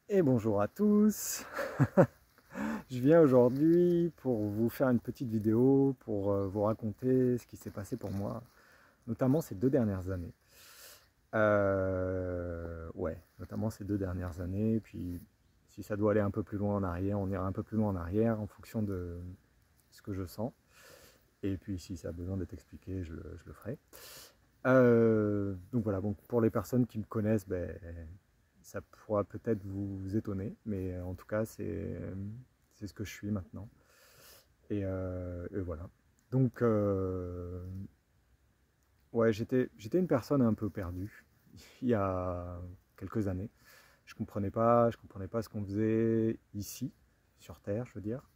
Et bonjour à tous. Je viens aujourd'hui pour vous faire une petite vidéo pour vous raconter ce qui s'est passé pour moi, notamment ces 2 dernières années. Ouais, notamment ces 2 dernières années. Puis si ça doit aller un peu plus loin en arrière, on ira un peu plus loin en arrière en fonction de ce que je sens. Et puis si ça a besoin d'être expliqué, je le ferai. Donc voilà, donc pour les personnes qui me connaissent, ça pourra peut-être vous étonner, mais en tout cas, c'est ce que je suis maintenant. Et voilà. Donc, ouais, j'étais une personne un peu perdue il y a quelques années. Je comprenais pas ce qu'on faisait ici, sur Terre, je veux dire.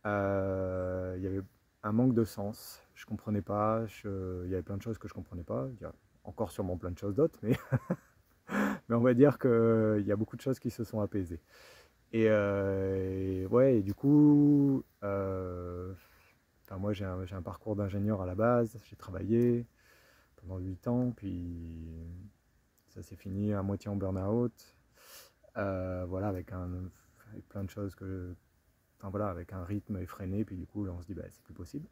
Il y avait un manque de sens. Je comprenais pas. Il y avait plein de choses que je comprenais pas. Il y a encore sûrement plein de choses d'autres, mais on va dire qu'il y a beaucoup de choses qui se sont apaisées. Et ouais, et du coup, enfin, moi j'ai un parcours d'ingénieur à la base. J'ai travaillé pendant 8 ans, puis ça s'est fini à moitié en burn-out. Voilà, avec plein de choses enfin voilà, avec un rythme effréné, puis du coup, là, on se dit, bah, c'est plus possible.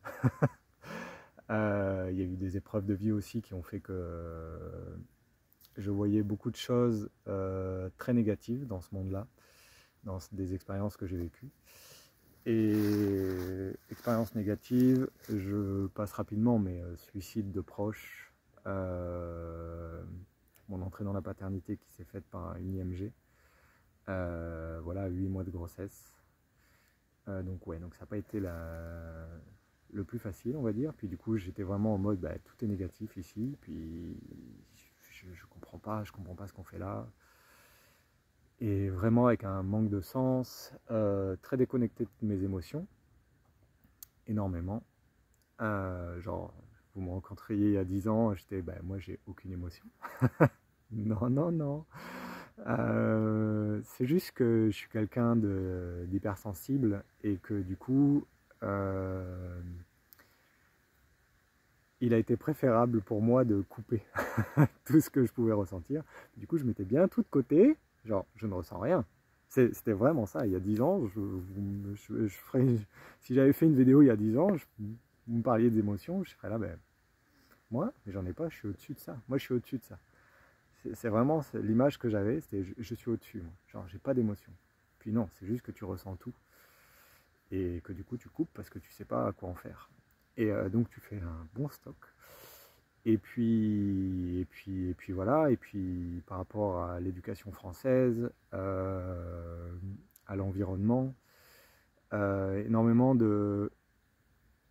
Il y a eu des épreuves de vie aussi qui ont fait que je voyais beaucoup de choses très négatives dans ce monde-là, dans des expériences que j'ai vécues. Et expérience négative, je passe rapidement, mais suicide de proches, euh, mon entrée dans la paternité qui s'est faite par une IMG, voilà, 8 mois de grossesse. Donc ouais, donc ça n'a pas été le plus facile, on va dire. Puis du coup, j'étais vraiment en mode, bah, tout est négatif ici. Puis je comprends pas ce qu'on fait là. Et vraiment avec un manque de sens, très déconnecté de mes émotions, énormément. Genre, vous me rencontriez il y a 10 ans, j'étais, bah, moi j'ai aucune émotion. Non, non, non. C'est juste que je suis quelqu'un d'hypersensible et que du coup, euh, il a été préférable pour moi de couper tout ce que je pouvais ressentir. Du coup, je mettais bien tout de côté, genre, je ne ressens rien. C'était vraiment ça. Il y a 10 ans, si j'avais fait une vidéo il y a 10 ans, vous me parliez d'émotions, je serais là, ben, moi, mais j'en ai pas, je suis au-dessus de ça. Moi, je suis au-dessus de ça. C'est vraiment l'image que j'avais, c'était je suis au-dessus, moi. Genre, j'ai pas d'émotion. Puis non, c'est juste que tu ressens tout. Et que du coup, tu coupes parce que tu sais pas à quoi en faire. Et donc, tu fais un bon stock. Et puis voilà. Et puis, par rapport à l'éducation française, à l'environnement, énormément de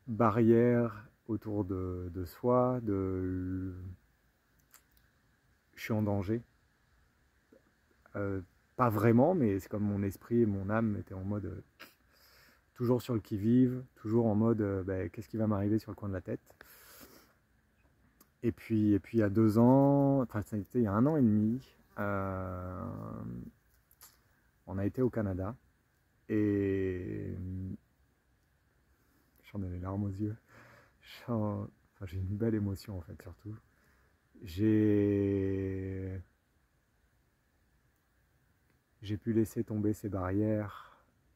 barrières autour de soi, je suis en danger. Euh, Pas vraiment, mais c'est comme mon esprit et mon âme étaient en mode toujours sur le qui-vive, toujours en mode bah, qu'est-ce qui va m'arriver sur le coin de la tête. Et puis il y a 2 ans, enfin c'était il y a 1 an et demi, on a été au Canada et j'en ai les larmes aux yeux. Enfin, j'ai une belle émotion en fait surtout. J'ai j'ai pu laisser tomber ces barrières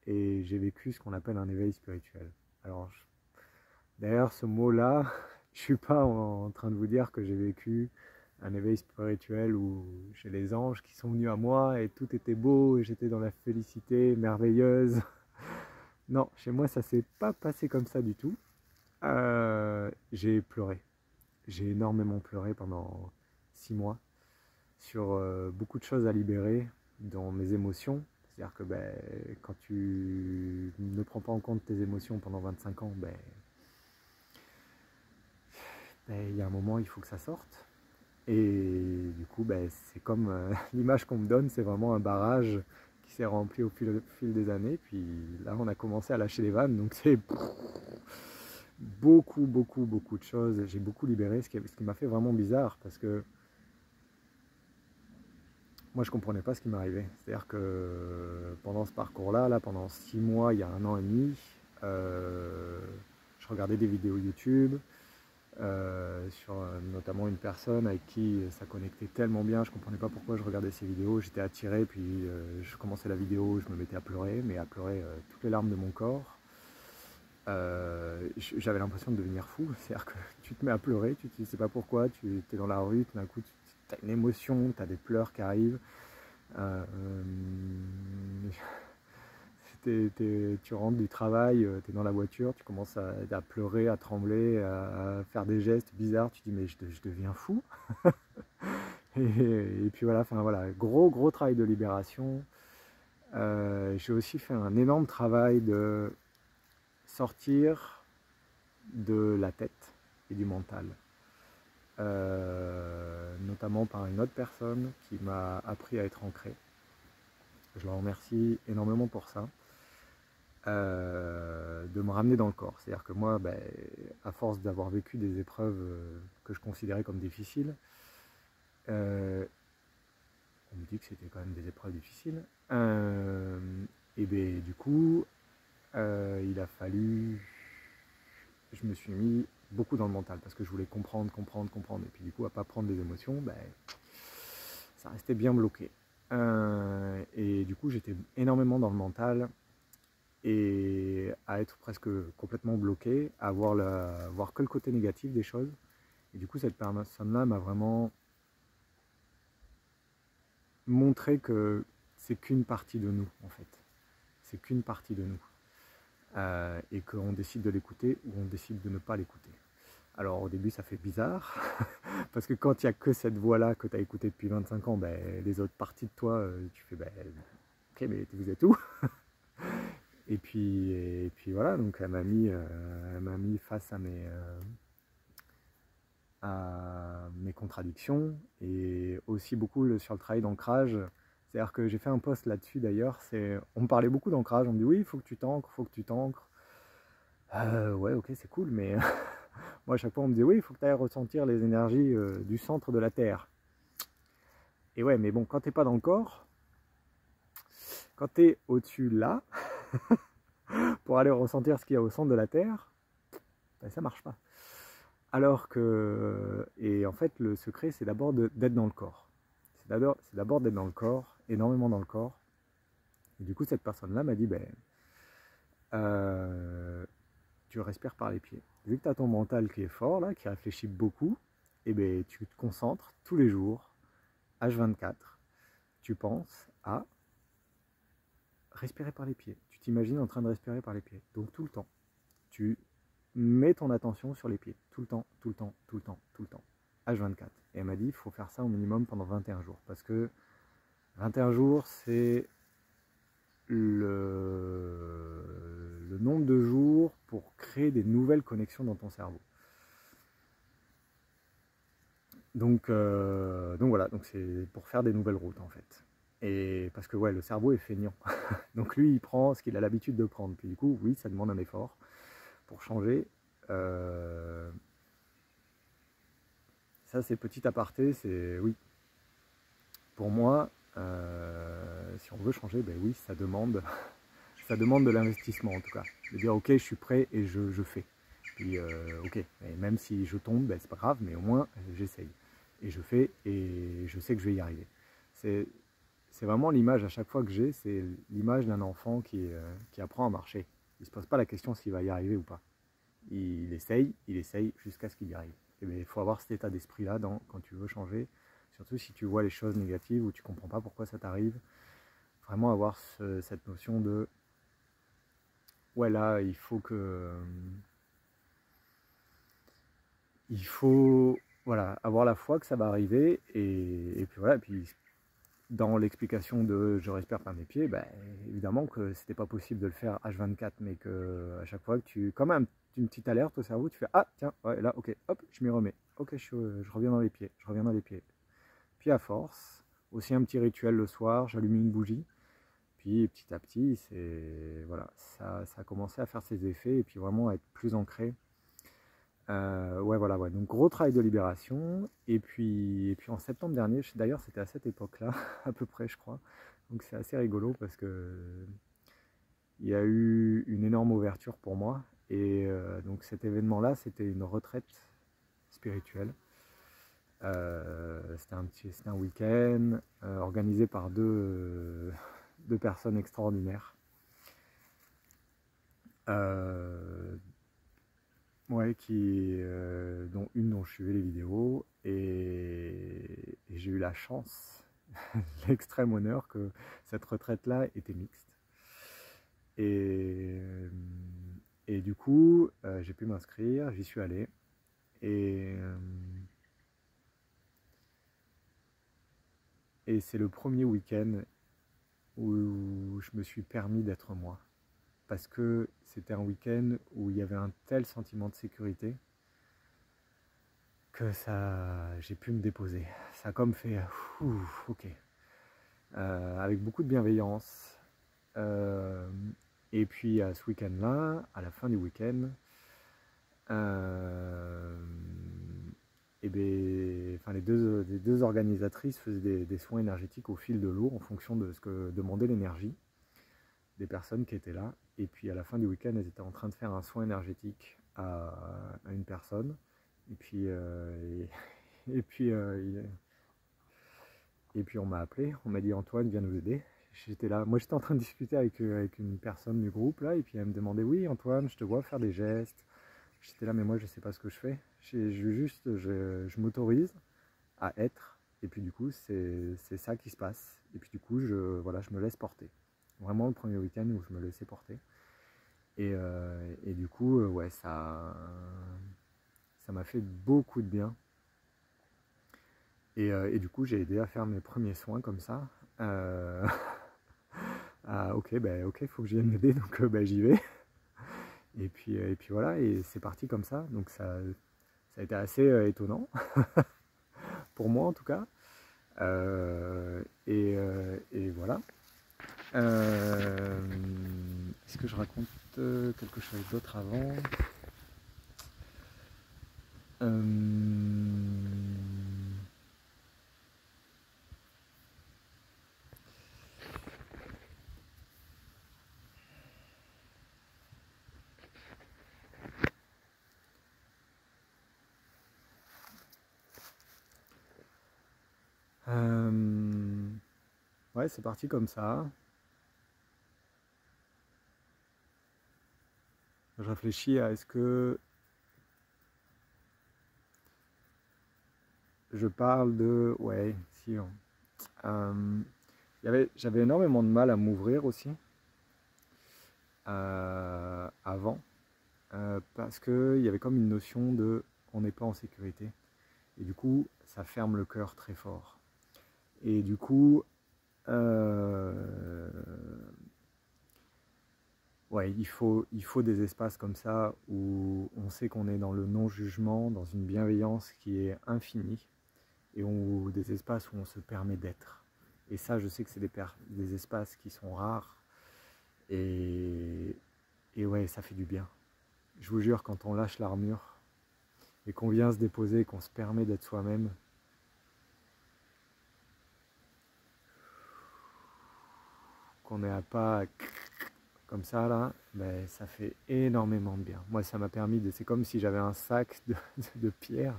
et j'ai vécu ce qu'on appelle un éveil spirituel. Alors, d'ailleurs, ce mot-là, je suis pas en train de vous dire que j'ai vécu un éveil spirituel où j'ai les anges qui sont venus à moi et tout était beau et j'étais dans la félicité merveilleuse. Non, chez moi, ça s'est pas passé comme ça du tout. J'ai pleuré. J'ai énormément pleuré pendant 6 mois sur beaucoup de choses à libérer dans mes émotions. C'est-à-dire que ben, quand tu ne prends pas en compte tes émotions pendant 25 ans, il y a un moment, il faut que ça sorte. Et du coup, c'est comme l'image qu'on me donne, c'est vraiment un barrage qui s'est rempli au fil des années. Puis là, on a commencé à lâcher les vannes, donc c'est beaucoup, beaucoup, beaucoup de choses. J'ai beaucoup libéré, ce qui m'a fait vraiment bizarre, parce que moi, je comprenais pas ce qui m'arrivait. C'est-à-dire que pendant ce parcours-là, là, pendant 6 mois, il y a 1 an et demi, je regardais des vidéos YouTube, sur notamment une personne avec qui ça connectait tellement bien, je comprenais pas pourquoi je regardais ses vidéos, j'étais attiré, puis je commençais la vidéo, je me mettais à pleurer, mais à pleurer toutes les larmes de mon corps. J'avais l'impression de devenir fou, c'est-à-dire que tu te mets à pleurer, tu ne sais pas pourquoi, tu es dans la rue, tout d'un coup tu as une émotion, tu as des pleurs qui arrivent. Tu rentres du travail, tu es dans la voiture, tu commences à pleurer, à trembler, à faire des gestes bizarres, tu te dis mais je deviens fou. Et puis voilà, enfin voilà, gros travail de libération. J'ai aussi fait un énorme travail de sortir de la tête et du mental. Notamment par une autre personne qui m'a appris à être ancré. Je la remercie énormément pour ça. De me ramener dans le corps. C'est-à-dire que moi, ben, à force d'avoir vécu des épreuves que je considérais comme difficiles, on me dit que c'était quand même des épreuves difficiles, et ben, du coup, il a fallu... Je me suis mis beaucoup dans le mental parce que je voulais comprendre. Et puis du coup, à pas prendre des émotions, ben, ça restait bien bloqué. Et du coup, j'étais énormément dans le mental et à être presque complètement bloqué, à voir que le côté négatif des choses. Et du coup, cette personne-là m'a vraiment montré que c'est qu'une partie de nous, en fait. C'est qu'une partie de nous. Et qu'on décide de l'écouter ou on décide de ne pas l'écouter. Alors au début, ça fait bizarre, parce que quand il n'y a que cette voix-là que tu as écoutée depuis 25 ans, ben, les autres parties de toi, tu fais, ben, ok, mais vous êtes où? Et puis voilà, donc elle m'a mis face à mes contradictions et aussi beaucoup sur le travail d'ancrage. C'est-à-dire que j'ai fait un post là-dessus d'ailleurs, on me parlait beaucoup d'ancrage, on me dit oui, il faut que tu t'ancres, faut que tu t'ancres. Ouais, ok, c'est cool, mais moi à chaque fois on me dit oui, il faut que tu ailles ressentir les énergies du centre de la Terre. Et ouais, mais bon, quand t'es pas dans le corps, quand t'es au-dessus là, pour aller ressentir ce qu'il y a au centre de la Terre, ben, ça marche pas. Alors que, et en fait, le secret, c'est d'abord d'être dans le corps. C'est d'abord d'être dans le corps, énormément dans le corps. Et du coup, cette personne-là m'a dit, ben, tu respires par les pieds. Vu que tu as ton mental qui est fort, là, qui réfléchit beaucoup, et ben, tu te concentres tous les jours, H24, tu penses à respirer par les pieds. Tu t'imagines en train de respirer par les pieds. Donc tout le temps, tu mets ton attention sur les pieds. Tout le temps. H24. Et elle m'a dit, il faut faire ça au minimum pendant 21 jours. Parce que 21 jours, c'est le nombre de jours pour créer des nouvelles connexions dans ton cerveau. Donc voilà, donc c'est pour faire des nouvelles routes en fait. Et parce que ouais, le cerveau est feignant. Donc lui, il prend ce qu'il a l'habitude de prendre. Puis du coup, oui, ça demande un effort pour changer. Ça, c'est petit aparté, c'est oui. Pour moi, si on veut changer, ben oui, ça demande de l'investissement en tout cas. De dire ok, je suis prêt et je fais. Puis ok, et même si je tombe, ben, c'est pas grave, mais au moins j'essaye. Et je fais et je sais que je vais y arriver. C'est vraiment l'image à chaque fois que j'ai, c'est l'image d'un enfant qui apprend à marcher. Il ne se pose pas la question s'il va y arriver ou pas. Il essaye jusqu'à ce qu'il y arrive. Il faut avoir cet état d'esprit-là quand tu veux changer, surtout si tu vois les choses négatives ou tu ne comprends pas pourquoi ça t'arrive. Vraiment avoir cette notion de ouais, là, il faut voilà, avoir la foi que ça va arriver et puis voilà, et puis dans l'explication de je respire par mes pieds, ben, évidemment que c'était pas possible de le faire H24, mais que à chaque fois que comme une petite alerte au cerveau, tu fais ah tiens, ouais, là, ok, hop, je m'y remets, ok, je reviens dans les pieds, Puis à force, aussi un petit rituel le soir, j'allume une bougie, puis petit à petit, voilà, ça a commencé à faire ses effets et puis vraiment à être plus ancré. Ouais, voilà, ouais. Donc gros travail de libération. Et puis en septembre dernier, d'ailleurs c'était à cette époque-là, à peu près je crois. Donc c'est assez rigolo parce que il y a eu une énorme ouverture pour moi. Et donc cet événement-là, c'était une retraite spirituel. C'était un week-end organisé par deux personnes extraordinaires. Ouais, dont une dont je suivais les vidéos, et j'ai eu la chance, l'extrême honneur que cette retraite-là était mixte. Et, et du coup, j'ai pu m'inscrire, j'y suis allé. Et c'est le premier week-end où je me suis permis d'être moi. Parce que c'était un week-end où il y avait un tel sentiment de sécurité que j'ai pu me déposer. Ça a comme fait, ok. Avec beaucoup de bienveillance. Et puis à ce week-end-là, à la fin du week-end, et les deux organisatrices faisaient des soins énergétiques au fil de l'eau en fonction de ce que demandait l'énergie des personnes qui étaient là. Et puis à la fin du week-end, elles étaient en train de faire un soin énergétique à une personne. Et puis, et puis, et puis on m'a appelé, on m'a dit Antoine, viens nous aider. J'étais là, moi j'étais en train de discuter avec une personne du groupe là, et puis elle me demandait oui Antoine, je te vois faire des gestes. J'étais là, mais moi je sais pas ce que je fais. Je m'autorise à être, et puis du coup c'est ça qui se passe. Et puis du coup je me laisse porter. Vraiment le premier week-end où je me laissais porter. Et du coup ouais, ça m'a fait beaucoup de bien. Et du coup j'ai aidé à faire mes premiers soins comme ça. Ok, faut que je vienne m'aider, donc j'y vais. Et puis voilà, et c'est parti comme ça. Donc ça a été assez étonnant, pour moi en tout cas. Et voilà. Est-ce que je raconte quelque chose d'autre avant? Ouais, c'est parti comme ça. Je réfléchis à est-ce que je parle de... Ouais, si. J'avais énormément de mal à m'ouvrir aussi avant, parce qu'il y avait comme une notion de on n'est pas en sécurité. Et du coup, ça ferme le cœur très fort. Et du coup, ouais, il faut des espaces comme ça où on sait qu'on est dans le non-jugement, dans une bienveillance qui est infinie, et des espaces où on se permet d'être. Et ça, je sais que c'est des espaces qui sont rares, et ouais, ça fait du bien. Je vous jure, quand on lâche l'armure, et qu'on vient se déposer, qu'on se permet d'être soi-même, qu'on n'est à pas comme ça là, ben, ça fait énormément de bien. Moi ça m'a permis de... C'est comme si j'avais un sac de pierres.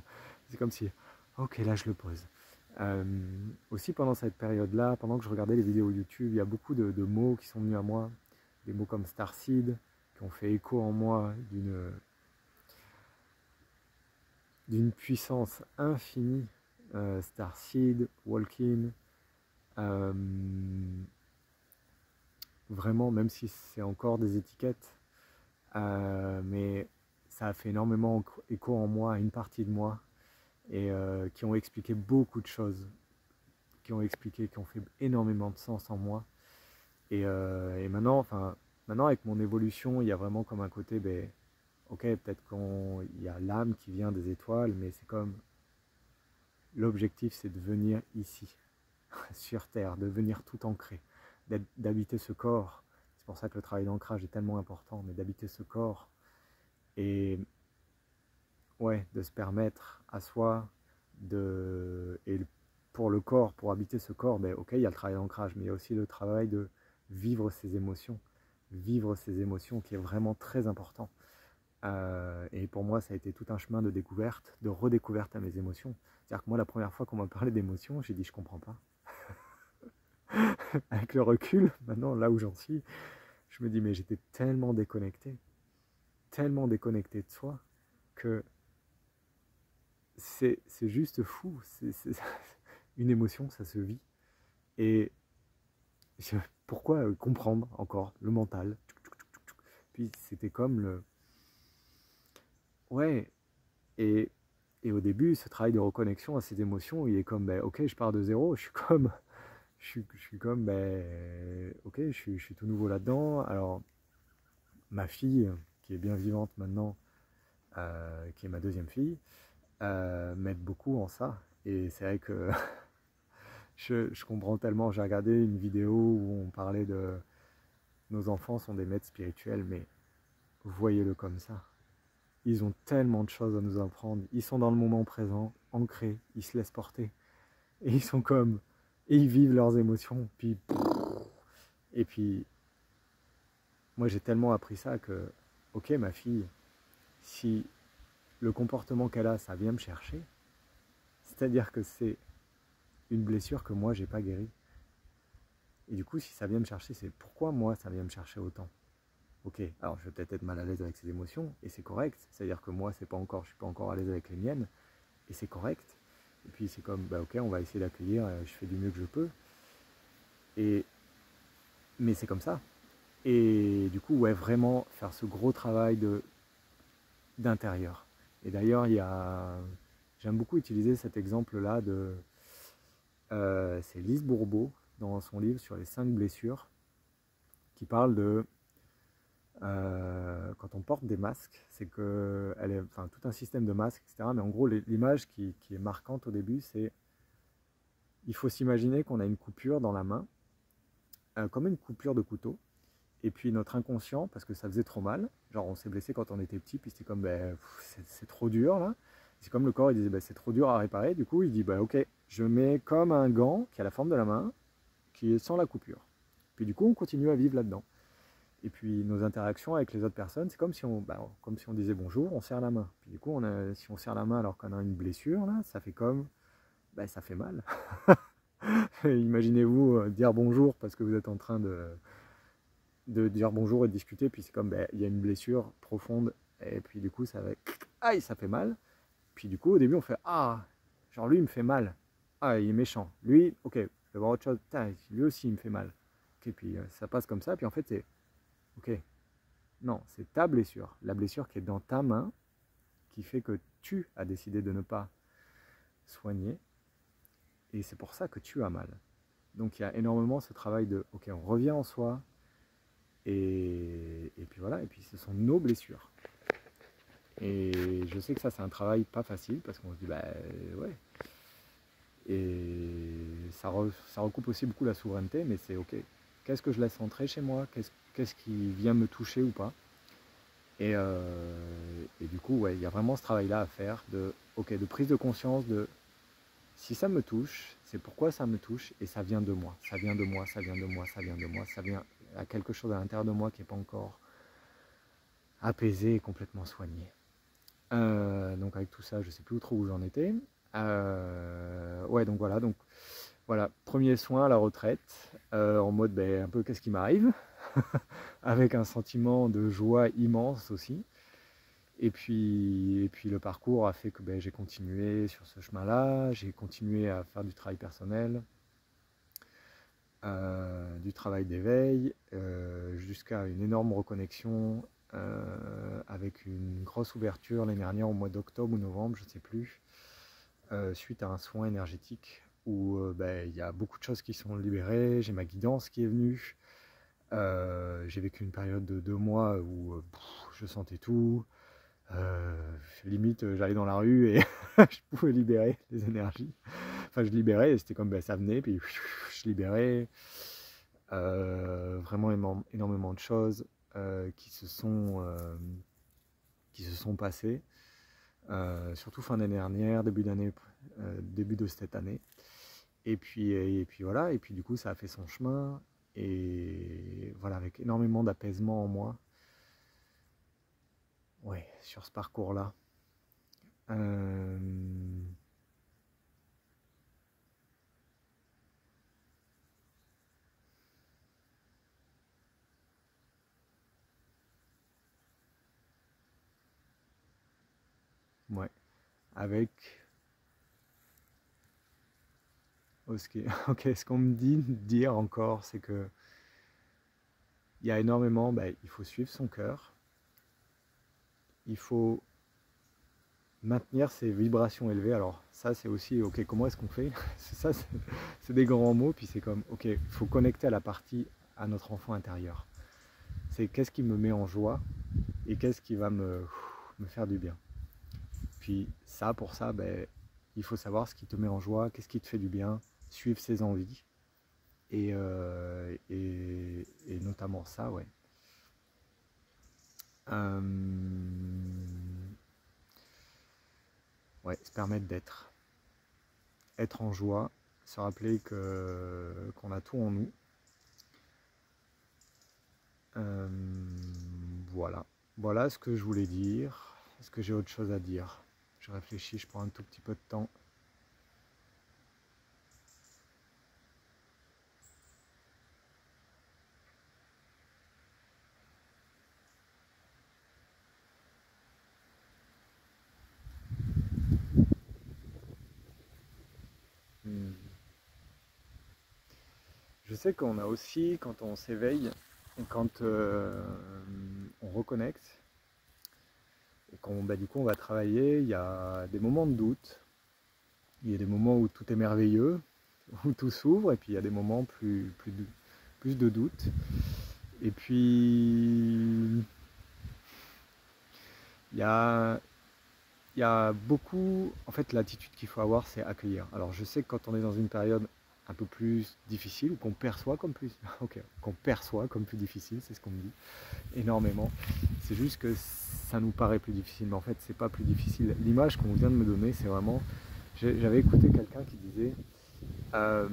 C'est comme si, ok là je le pose. Aussi pendant cette période-là, pendant que je regardais les vidéos YouTube, il y a beaucoup de mots qui sont venus à moi. Des mots comme Starseed, qui ont fait écho en moi d'une puissance infinie. Starseed, Walking, vraiment, même si c'est encore des étiquettes, mais ça a fait énormément écho en moi, à une partie de moi, et qui ont expliqué beaucoup de choses, qui ont fait énormément de sens en moi. Et maintenant, maintenant avec mon évolution, il y a vraiment comme un côté, ok, peut-être qu'il y a l'âme qui vient des étoiles, mais c'est comme l'objectif, c'est de venir ici, sur Terre, de venir tout ancré, d'habiter ce corps. C'est pour ça que le travail d'ancrage est tellement important, mais d'habiter ce corps et ouais, de se permettre à soi et pour le corps, pour habiter ce corps, ok, il y a le travail d'ancrage, mais il y a aussi le travail de vivre ses émotions qui est vraiment très important. Et pour moi, ça a été tout un chemin de découverte, de redécouverte à mes émotions. C'est-à-dire que moi, la première fois qu'on m'a parlé d'émotions, j'ai dit je comprends pas. Avec le recul, maintenant, là où j'en suis, je me dis mais j'étais tellement déconnecté de soi, que c'est juste fou. Une émotion, ça se vit. Et pourquoi comprendre encore le mental? Puis c'était comme le... Ouais, et, et au début, ce travail de reconnexion à ces émotions, il est comme, ben, ok, je pars de zéro, je suis comme, ben, ok, je suis tout nouveau là-dedans. Alors, ma fille, qui est bien vivante maintenant, qui est ma deuxième fille, m'aide beaucoup en ça. Et c'est vrai que je comprends tellement. J'ai regardé une vidéo où on parlait de nos enfants sont des maîtres spirituels, mais voyez-le comme ça. Ils ont tellement de choses à nous apprendre. Ils sont dans le moment présent, ancrés, ils se laissent porter. Et ils sont comme... Et ils vivent leurs émotions. Puis... Et puis, moi j'ai tellement appris ça que, ok ma fille, si le comportement qu'elle a, ça vient me chercher, c'est-à-dire que c'est une blessure que moi j'ai pas guérie. Et du coup, si ça vient me chercher, c'est pourquoi moi ça vient me chercher autant. Ok, alors je vais peut-être être mal à l'aise avec ces émotions, et c'est correct. C'est-à-dire que moi, c'est pas encore, je suis pas encore à l'aise avec les miennes, et c'est correct. Et puis c'est comme, bah ok, on va essayer d'accueillir, je fais du mieux que je peux. Et, mais c'est comme ça. Et du coup, ouais, vraiment faire ce gros travail d'intérieur. Et d'ailleurs, j'aime beaucoup utiliser cet exemple-là c'est Lise Bourbeau, dans son livre sur les 5 blessures, qui parle de quand on porte des masques, c'est que enfin, tout un système de masques, etc. Mais en gros, l'image qui est marquante au début, c'est il faut s'imaginer qu'on a une coupure dans la main, comme une coupure de couteau. Et puis notre inconscient, parce que ça faisait trop mal, genre on s'est blessé quand on était petit, puis c'était comme ben, c'est trop dur là. C'est comme le corps, il disait ben, c'est trop dur à réparer. Du coup, il dit ben, ok, je mets comme un gant qui a la forme de la main, qui est sans la coupure. Puis du coup, on continue à vivre là-dedans. Et puis nos interactions avec les autres personnes, c'est comme si on disait bonjour, on serre la main. Puis du coup, si on serre la main alors qu'on a une blessure, là, ça fait comme, ben, ça fait mal. Imaginez-vous dire bonjour parce que vous êtes en train de dire bonjour et de discuter, puis c'est comme, ben, il y a une blessure profonde, et puis du coup, ça va, aïe, ça fait mal. Puis du coup, au début, on fait, ah, genre lui, il me fait mal. Ah, il est méchant. Lui, ok, je vais voir autre chose. Putain, lui aussi, il me fait mal. Ok, puis ça passe comme ça, puis en fait, c'est, ok, non, c'est ta blessure, la blessure qui est dans ta main, qui fait que tu as décidé de ne pas soigner, et c'est pour ça que tu as mal. Donc il y a énormément ce travail de, ok, on revient en soi, et puis voilà, et puis ce sont nos blessures. Et je sais que ça c'est un travail pas facile, parce qu'on se dit, bah ouais, et ça recoupe aussi beaucoup la souveraineté, mais c'est ok, qu'est-ce que je laisse entrer chez moi, qu'est-ce qui vient me toucher ou pas. Et du coup, ouais, il y a vraiment ce travail-là à faire de prise de conscience de si ça me touche, c'est pourquoi ça me touche et ça vient de moi. Ça vient de moi, ça vient de moi, ça vient de moi, ça vient à quelque chose à l'intérieur de moi qui n'est pas encore apaisé et complètement soigné. Donc avec tout ça, je ne sais plus trop où j'en étais. Ouais, donc voilà, premier soin à la retraite, en mode ben, un peu qu'est-ce qui m'arrive, avec un sentiment de joie immense aussi. Et puis le parcours a fait que ben, j'ai continué sur ce chemin-là, j'ai continué à faire du travail personnel, du travail d'éveil, jusqu'à une énorme reconnexion avec une grosse ouverture l'année dernière au mois d'octobre ou novembre, je ne sais plus, suite à un soin énergétique où ben, y a beaucoup de choses qui sont libérées, j'ai ma guidance qui est venue, j'ai vécu une période de 2 mois où je sentais tout. Limite, j'allais dans la rue et je pouvais libérer les énergies. Enfin, je libérais et c'était comme ben, ça venait, puis je libérais. Vraiment énormément de choses qui se sont passées, surtout fin d'année dernière, début de cette année. Et puis voilà, et puis du coup, ça a fait son chemin. Et voilà, avec énormément d'apaisement en moi. ouais, sur ce parcours-là. Euh, ouais, avec ok, ce qu'on me dit de dire encore, c'est que il y a énormément, il faut suivre son cœur, il faut maintenir ses vibrations élevées. Alors ça, c'est aussi, ok, comment est-ce qu'on fait? Ça, c'est des grands mots, puis c'est comme, ok, il faut connecter à la partie, à notre enfant intérieur. C'est qu'est-ce qui me met en joie et qu'est-ce qui va me faire du bien. Puis ça, pour ça, il faut savoir ce qui te met en joie, qu'est-ce qui te fait du bien, suivre ses envies. Et notamment ça, ouais. Euh, ouais, se permettre d'être. Être en joie, se rappeler qu'on a tout en nous. Euh, voilà. Voilà ce que je voulais dire. Est-ce que j'ai autre chose à dire? Je réfléchis, je prends un tout petit peu de temps. Hmm. Je sais qu'on a aussi, quand on s'éveille, quand on reconnecte, et quand du coup on va travailler, il y a des moments de doute, il y a des moments où tout est merveilleux, où tout s'ouvre, et puis il y a des moments plus de doute. Et puis il y a, il y a beaucoup, en fait l'attitude qu'il faut avoir, c'est accueillir. Alors je sais que quand on est dans une période un peu plus difficile, ou qu'on perçoit comme plus, ok, qu'on perçoit comme plus difficile, c'est ce qu'on me dit énormément. C'est juste que ça nous paraît plus difficile, mais en fait c'est pas plus difficile. L'image qu'on vient de me donner, c'est vraiment, j'avais écouté quelqu'un qui disait, euh,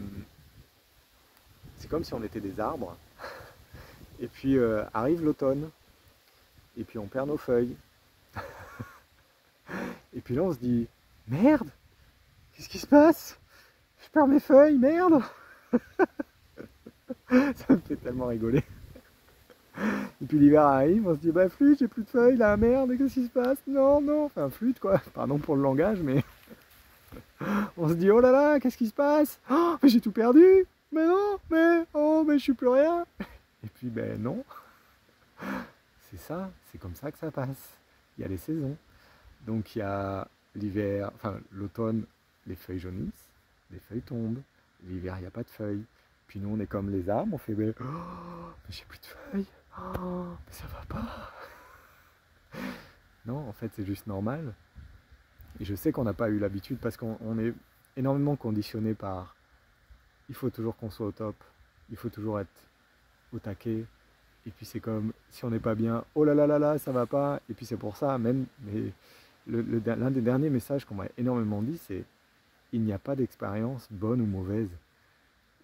c'est comme si on était des arbres, et puis arrive l'automne, et puis on perd nos feuilles, et puis là on se dit, merde, qu'est-ce qui se passe? Je perds mes feuilles, merde. Ça me fait tellement rigoler. Et puis l'hiver arrive, on se dit, bah flûte, j'ai plus de feuilles, là, merde, qu'est-ce qui se passe? Non, non, enfin flûte quoi, pardon pour le langage, mais on se dit, oh là là, qu'est-ce qui se passe? Oh, mais j'ai tout perdu. Mais non, mais je suis plus rien. Et puis ben non, c'est ça, c'est comme ça que ça passe. Il y a les saisons. Donc il y a l'hiver, enfin l'automne, les feuilles jaunissent, les feuilles tombent. L'hiver, il n'y a pas de feuilles. Puis nous, on est comme les arbres, on fait mais j'ai plus de feuilles. Oh, mais ça va pas. Non, en fait, c'est juste normal. Et je sais qu'on n'a pas eu l'habitude parce qu'on est énormément conditionné par il faut toujours qu'on soit au top, il faut toujours être au taquet. Et puis c'est comme si on n'est pas bien, oh là là là là, ça va pas. Et puis c'est pour ça, même, mais l'un des derniers messages qu'on m'a énormément dit, c'est il n'y a pas d'expérience bonne ou mauvaise.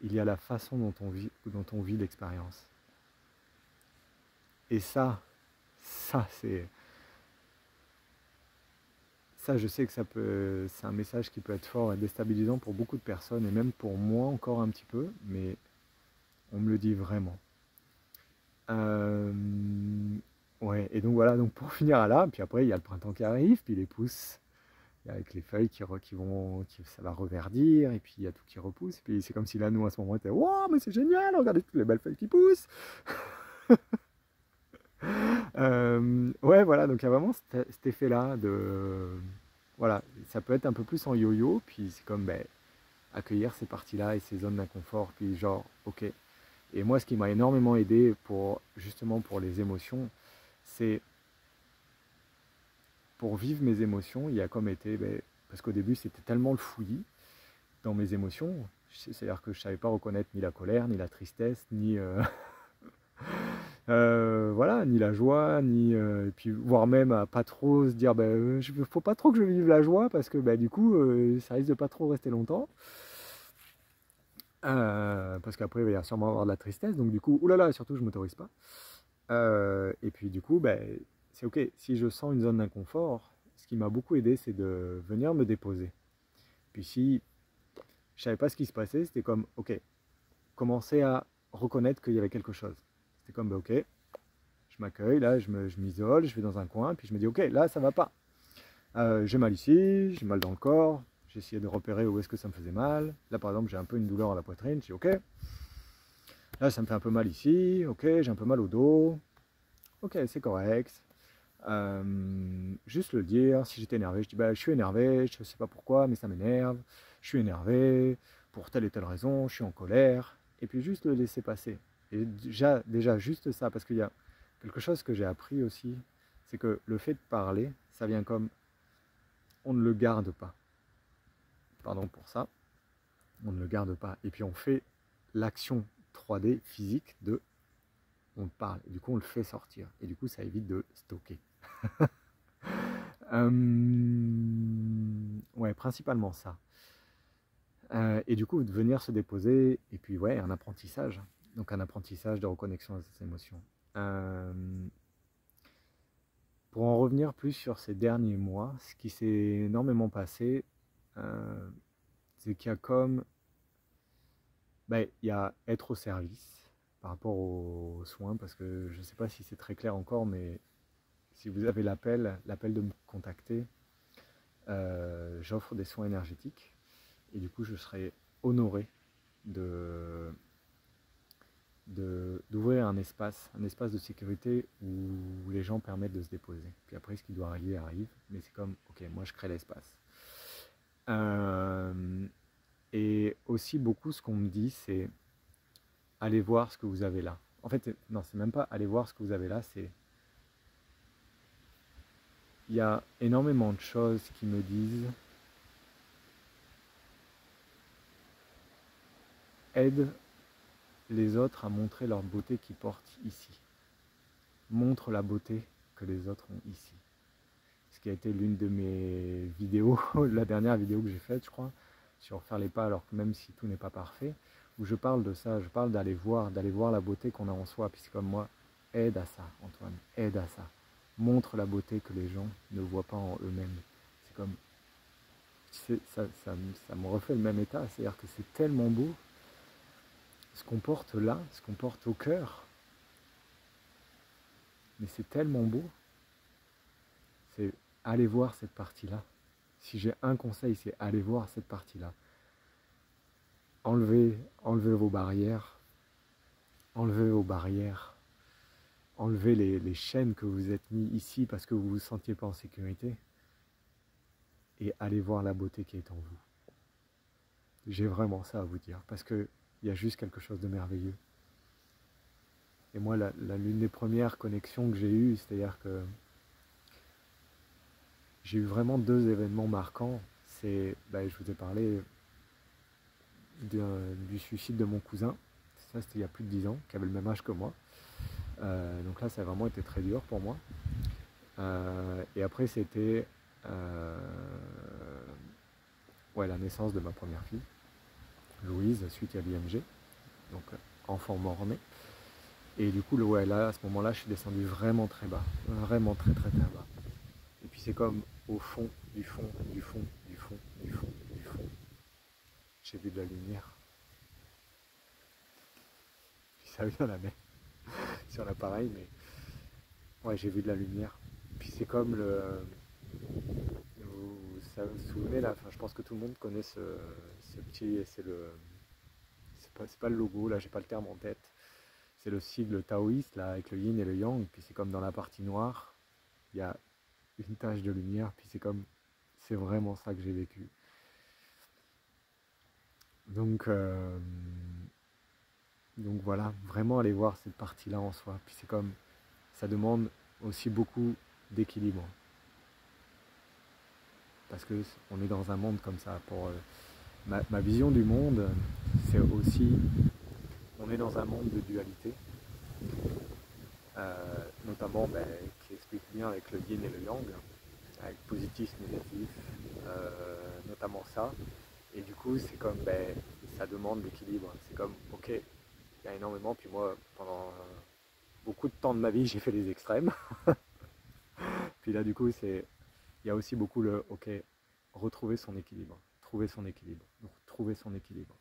Il y a la façon dont on vit l'expérience. Et ça c'est, ça je sais que c'est un message qui peut être fort et déstabilisant pour beaucoup de personnes et même pour moi encore un petit peu, mais on me le dit vraiment. Euh, ouais, et donc voilà, donc pour finir là, puis après il y a le printemps qui arrive, puis les pousses, avec les feuilles ça va reverdir, et puis il y a tout qui repousse, et puis c'est comme si là, nous, à ce moment, on était, wow, mais c'est génial, regardez toutes les belles feuilles qui poussent. Ouais, voilà, donc il y a vraiment cet effet-là de, voilà, ça peut être un peu plus en yo-yo, puis c'est comme, accueillir ces parties-là et ces zones d'inconfort, puis genre, ok. Et moi, ce qui m'a énormément aidé justement pour les émotions, c'est pour vivre mes émotions, il y a comme été, parce qu'au début c'était tellement le fouillis dans mes émotions, c'est-à-dire que je ne savais pas reconnaître ni la colère, ni la tristesse, ni voilà, ni la joie, ni et puis voire même à pas trop se dire, faut pas trop que je vive la joie parce que du coup ça risque de pas trop rester longtemps. Parce qu'après il va y sûrement avoir de la tristesse, donc du coup, oulala, surtout je m'autorise pas. Et puis du coup, c'est ok, si je sens une zone d'inconfort, ce qui m'a beaucoup aidé, c'est de venir me déposer. Puis si je savais pas ce qui se passait, c'était comme, ok, commencer à reconnaître qu'il y avait quelque chose. C'était comme, bah, ok, je m'accueille, là, je m'isole, je vais dans un coin, puis je me dis, ok, là, ça va pas. J'ai mal ici, j'ai mal dans le corps, j'ai essayé de repérer où est-ce que ça me faisait mal. Là, par exemple, j'ai un peu une douleur à la poitrine, je dis, ok, là, ça me fait un peu mal ici, ok, j'ai un peu mal au dos, ok, c'est correct. Juste le dire, si j'étais énervé, je dis bah, je suis énervé, je ne sais pas pourquoi, mais ça m'énerve, je suis énervé pour telle et telle raison, je suis en colère, et puis juste le laisser passer. Et déjà juste ça, parce qu'il y a quelque chose que j'ai appris aussi, c'est que le fait de parler, ça vient comme on ne le garde pas. Pardon pour ça, on ne le garde pas. Et puis on fait l'action 3D physique de on parle, et du coup on le fait sortir, et du coup ça évite de stocker. Ouais, principalement ça. Et du coup, de venir se déposer, et puis ouais, un apprentissage. Donc un apprentissage de reconnexion à ces émotions. Euh, pour en revenir plus sur ces derniers mois, ce qui s'est énormément passé, c'est qu'il y a comme... Ben, il y a être au service par rapport aux soins, parce que je ne sais pas si c'est très clair encore, mais si vous avez l'appel de me contacter, j'offre des soins énergétiques. Et du coup, je serais honoré de d'ouvrir un espace de sécurité où les gens permettent de se déposer. Puis après, ce qui doit arriver arrive, mais c'est comme, ok, moi je crée l'espace. Et aussi beaucoup, ce qu'on me dit, c'est allez voir ce que vous avez là. En fait, non, c'est même pas aller voir ce que vous avez là, c'est il y a énormément de choses qui me disent aide les autres à montrer leur beauté qu'ils portent ici. Montre la beauté que les autres ont ici. Ce qui a été l'une de mes vidéos, la dernière vidéo que j'ai faite, je crois, sur faire les pas, alors que même si tout n'est pas parfait, où je parle de ça, je parle d'aller voir la beauté qu'on a en soi. Puis c'est comme moi, aide à ça, Antoine, aide à ça. Montre la beauté que les gens ne voient pas en eux-mêmes. C'est comme, ça me refait le même état, c'est-à-dire que c'est tellement beau, ce qu'on porte là, ce qu'on porte au cœur, mais c'est tellement beau, c'est aller voir cette partie-là. Si j'ai un conseil, c'est aller voir cette partie-là. Enlevez vos barrières, enlevez vos barrières, enlevez les chaînes que vous êtes mis ici parce que vous ne vous sentiez pas en sécurité et allez voir la beauté qui est en vous. J'ai vraiment ça à vous dire parce qu'il y a juste quelque chose de merveilleux. Et moi, l'une des premières connexions que j'ai eues, c'est-à-dire que j'ai eu vraiment deux événements marquants. C'est, je vous ai parlé du suicide de mon cousin. Ça, c'était il y a plus de 10 ans, qui avait le même âge que moi. Donc là, ça a vraiment été très dur pour moi. Et après, c'était la naissance de ma première fille, Louise, suite à l'IMG, donc enfant mort-né. Et du coup, là, à ce moment-là, je suis descendu vraiment très bas, vraiment très très très bas. Et puis c'est comme au fond, du fond, du fond, du fond, du fond, du fond, j'ai vu de la lumière. Puis ça vient la mer sur l'appareil, mais ouais, j'ai vu de la lumière. Puis c'est comme vous vous souvenez là, enfin, je pense que tout le monde connaît ce petit, c'est pas le logo, là j'ai pas le terme en tête. C'est le sigle taoïste là avec le yin et le yang, puis c'est comme dans la partie noire, il y a une tache de lumière, puis c'est vraiment ça que j'ai vécu. Donc voilà, vraiment aller voir cette partie-là en soi. Puis c'est comme, ça demande aussi beaucoup d'équilibre. Parce qu'on est dans un monde comme ça. Pour ma vision du monde, c'est aussi, on est dans un monde de dualité. Notamment qui explique bien avec le yin et le yang, avec positif, négatif, notamment ça. Et du coup, c'est comme, ça demande d'équilibre. C'est comme, ok, il y a énormément, puis moi, pendant beaucoup de temps de ma vie, j'ai fait les extrêmes. Puis là, du coup, il y a aussi beaucoup le, ok, retrouver son équilibre, trouver son équilibre, trouver son équilibre.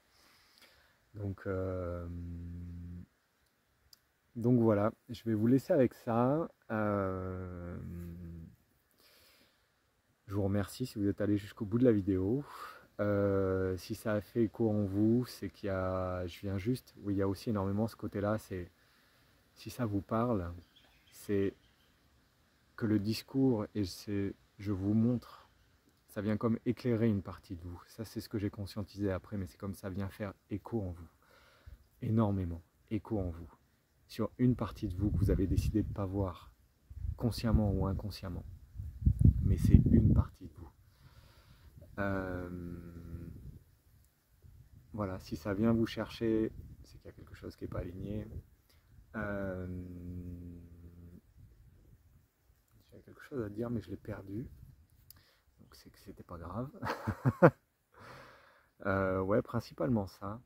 Donc, donc voilà, je vais vous laisser avec ça. Je vous remercie si vous êtes allé jusqu'au bout de la vidéo. Si ça a fait écho en vous, c'est qu'il y a, je viens juste, oui, il y a aussi énormément ce côté-là, c'est si ça vous parle, c'est que le discours et je vous montre, ça vient comme éclairer une partie de vous. Ça, c'est ce que j'ai conscientisé après, mais c'est comme ça vient faire écho en vous, énormément écho en vous, sur une partie de vous que vous avez décidé de ne pas voir, consciemment ou inconsciemment, mais c'est une partie de vous. Voilà, si ça vient vous chercher, c'est qu'il y a quelque chose qui n'est pas aligné. J'avais quelque chose à dire, mais je l'ai perdu. Donc c'est que c'était pas grave. Ouais, principalement ça.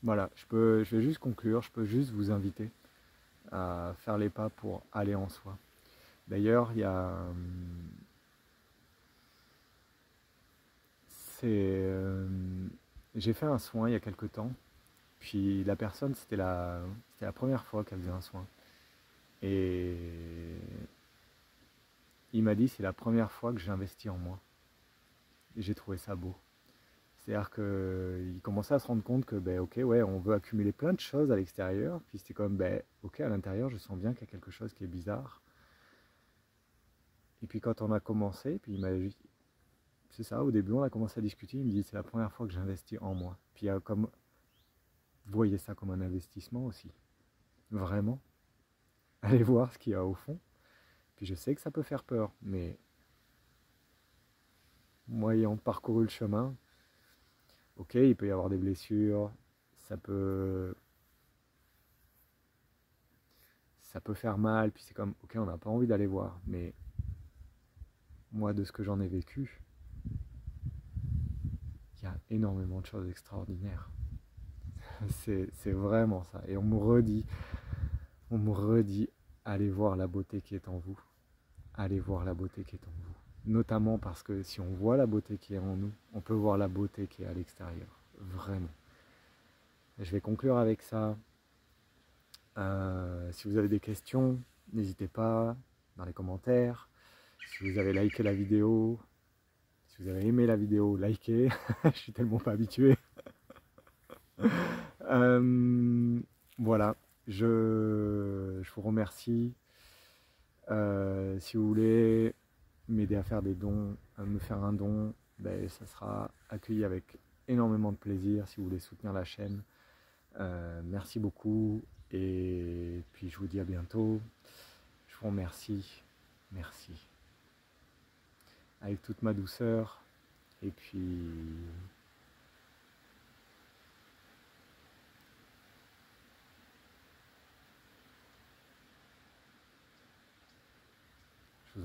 Voilà, je vais juste conclure, je peux juste vous inviter à faire les pas pour aller en soi. D'ailleurs, il y a... j'ai fait un soin il y a quelque temps, puis la personne, c'était la première fois qu'elle faisait un soin. Et il m'a dit, c'est la première fois que j'investis en moi. Et j'ai trouvé ça beau. C'est-à-dire qu'il commençait à se rendre compte que, ben, ok, ouais, on veut accumuler plein de choses à l'extérieur, puis c'était comme, ben, ok, à l'intérieur, je sens bien qu'il y a quelque chose qui est bizarre. Et puis quand on a commencé, puis il m'a dit, c'est ça, au début, on a commencé à discuter, il me dit, c'est la première fois que j'investis en moi. Puis comme, vous voyez ça comme un investissement aussi, vraiment. Allez voir ce qu'il y a au fond. Puis je sais que ça peut faire peur, mais moi ayant parcouru le chemin, ok, il peut y avoir des blessures, ça peut faire mal, puis c'est comme, ok, on n'a pas envie d'aller voir, mais moi, de ce que j'en ai vécu, il y a énormément de choses extraordinaires. C'est vraiment ça. Et on me redit, allez voir la beauté qui est en vous. Allez voir la beauté qui est en vous. Notamment parce que si on voit la beauté qui est en nous, on peut voir la beauté qui est à l'extérieur. Vraiment. Et je vais conclure avec ça. Si vous avez des questions, n'hésitez pas dans les commentaires. Si vous avez liké la vidéo, si vous avez aimé la vidéo, likez. Je suis tellement pas habitué. Voilà, je vous remercie. Si vous voulez m'aider à faire des dons, à me faire un don, ben, ça sera accueilli avec énormément de plaisir si vous voulez soutenir la chaîne. Merci beaucoup et puis je vous dis à bientôt. Je vous remercie. Merci. Avec toute ma douceur. Et puis... je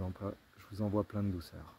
vous envoie plein de douceur.